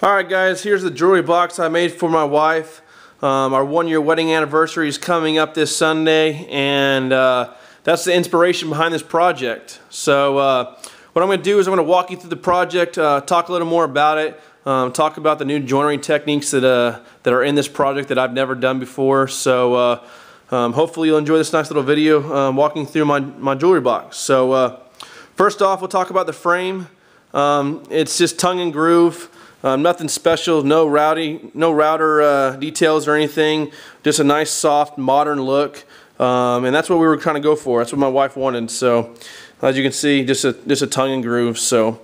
Alright guys, here's the jewelry box I made for my wife. Our 1-year wedding anniversary is coming up this Sunday, and that's the inspiration behind this project. So what I'm going to do is I'm going to walk you through the project, talk a little more about it, talk about the new joinery techniques that are in this project that I've never done before. So hopefully you'll enjoy this nice little video walking through my jewelry box. So first off, we'll talk about the frame. It's just tongue and groove. Nothing special, no router details or anything, just a nice soft modern look, and that's what we were trying to go for. That's what my wife wanted. So as you can see, just a tongue and groove. So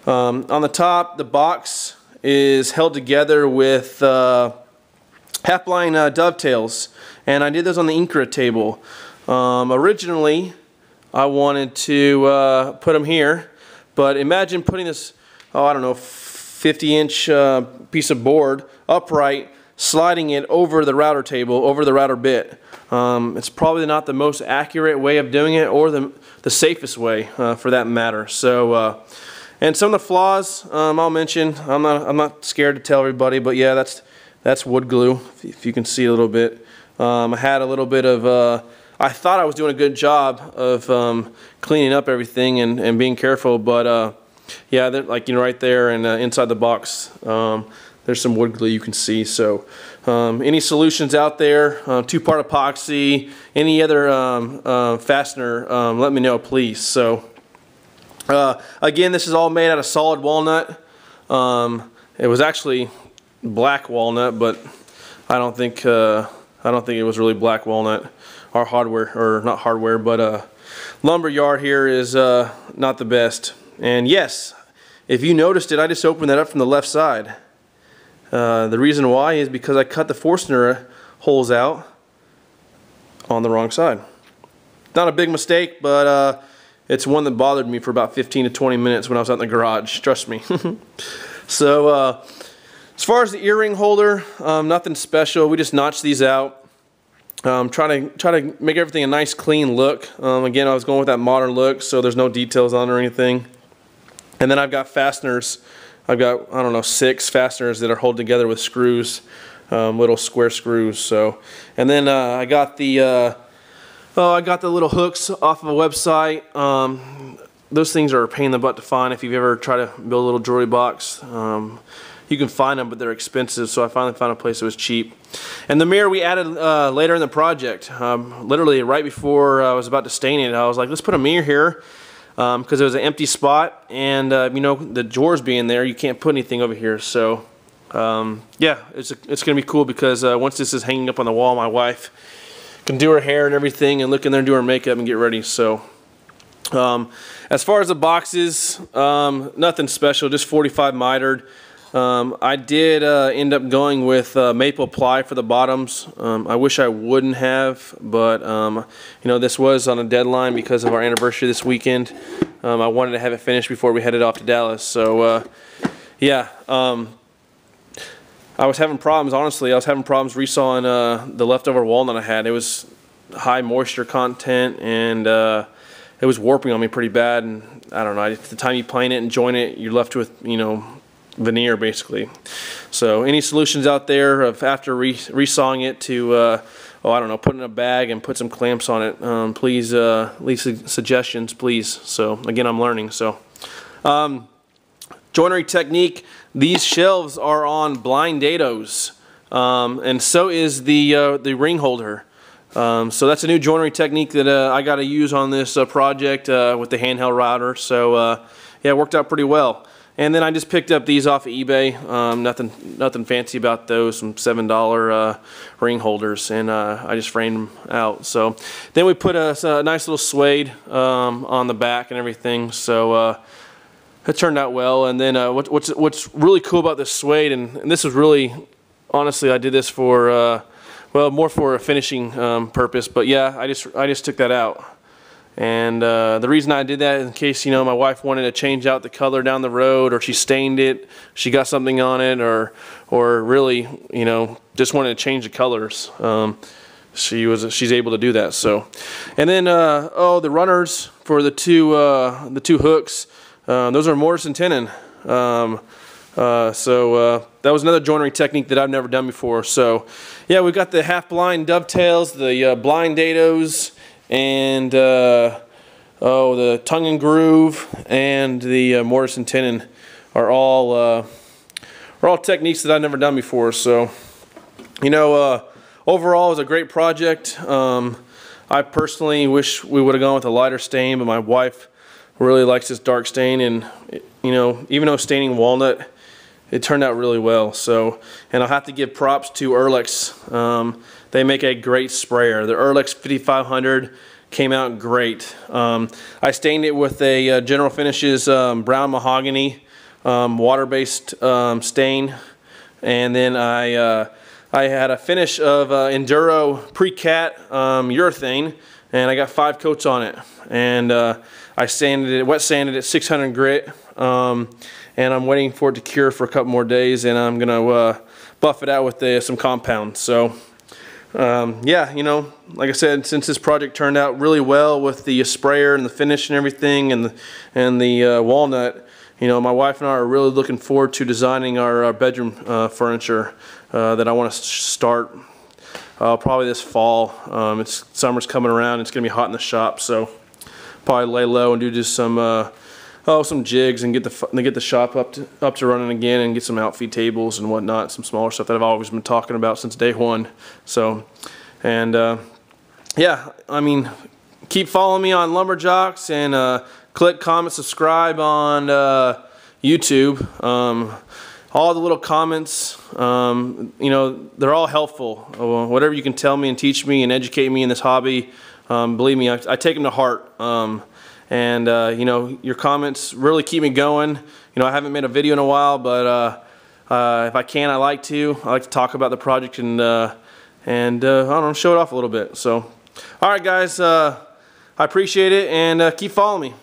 on the top, the box is held together with half-line dovetails, and I did those on the Incra table. Originally I wanted to put them here, but imagine putting this, I don't know, 50-inch piece of board upright, sliding it over the router table, over the router bit. It's probably not the most accurate way of doing it, or the safest way for that matter. So and some of the flaws I'll mention. I'm not scared to tell everybody, but yeah, that's wood glue, if you can see a little bit. I had a little bit of I thought I was doing a good job of cleaning up everything and being careful, but yeah, like, you know, right there and inside the box, there's some wood glue you can see. So any solutions out there, 2-part epoxy, any other fastener, let me know, please. So again, this is all made out of solid walnut. It was actually black walnut, but I don't think it was really black walnut. Our hardware, or not hardware, but lumber yard here is not the best. And yes, if you noticed it, I just opened that up from the left side. The reason why is because I cut the Fastener holes out on the wrong side. Not a big mistake, but it's one that bothered me for about 15 to 20 minutes when I was out in the garage, trust me. So as far as the earring holder, nothing special. We just notched these out. Try to make everything a nice clean look. Again, I was going with that modern look, so there's no details on it or anything. And then I've got fasteners. I've got, I don't know, 6 fasteners that are held together with screws, little square screws. So, and then I got the little hooks off of a website. Those things are a pain in the butt to find if you've ever tried to build a little jewelry box. You can find them, but they're expensive, so I finally found a place that was cheap. And the mirror we added later in the project. Literally right before I was about to stain it, I was like, let's put a mirror here, because there was an empty spot, and you know, the drawers being there, you can't put anything over here. So yeah, it's gonna be cool, because once this is hanging up on the wall, my wife can do her hair and everything and look in there and do her makeup and get ready. So as far as the boxes, nothing special, just 45 mitered. I did end up going with maple ply for the bottoms. I wish I wouldn't have, but you know, this was on a deadline because of our anniversary this weekend. I wanted to have it finished before we headed off to Dallas. So yeah, I was having problems, honestly. I was having problems resawing the leftover walnut I had. It was high moisture content, and it was warping on me pretty bad. And I don't know, at the time you plane it and join it, you're left with, you know, veneer basically. So any solutions out there of after resawing it to oh, I don't know, put in a bag and put some clamps on it, please leave suggestions, please. So again, I'm learning. So joinery technique, these shelves are on blind dados, and so is the ring holder. So that's a new joinery technique that I got to use on this project with the handheld router. So yeah, it worked out pretty well. And then I just picked up these off of eBay. Nothing fancy about those. Some $7 ring holders, and I just framed them out. So then we put a nice little suede on the back and everything. So it turned out well. And then what's really cool about this suede, and this was really, honestly, I did this for well, more for a finishing purpose. But yeah, I just took that out. And the reason I did that is in case, you know, my wife wanted to change out the color down the road, or she stained it, she got something on it, or really, you know, just wanted to change the colors. She's able to do that. So, and then oh, the runners for the two hooks, those are mortise and tenon. That was another joinery technique that I've never done before. So yeah, we've got the half blind dovetails, the blind dados, and the tongue and groove, and the mortise and tenon are all techniques that I've never done before. So, you know, overall it was a great project. I personally wish we would have gone with a lighter stain, but my wife really likes this dark stain, and you know, even though staining walnut, it turned out really well. So, and I'll have to give props to Ehrlich's. They make a great sprayer. The Ehrlich's 5500 came out great. I stained it with a General Finishes brown mahogany water-based stain, and then I had a finish of Enduro pre-cat urethane, and I got 5 coats on it, and I sanded it, wet sanded it 600 grit, and I'm waiting for it to cure for a couple more days, and I'm gonna buff it out with some compound. So yeah, you know, like I said, since this project turned out really well with the sprayer and the finish and everything, and the walnut, you know, my wife and I are really looking forward to designing our bedroom furniture that I want to start probably this fall. Summer's coming around. It's going to be hot in the shop, so probably lay low and do just some jigs and get the shop up to running again, and get some outfeed tables and whatnot, some smaller stuff that I've always been talking about since day one. So, and yeah, I mean, keep following me on Lumberjocks, and click, comment, subscribe on YouTube. All the little comments, you know, they're all helpful. Whatever you can tell me and teach me and educate me in this hobby, believe me, I take them to heart. And you know, your comments really keep me going. You know, I haven't made a video in a while, but if I can, I like to talk about the project and I don't know, show it off a little bit. So, all right, guys, I appreciate it, and keep following me.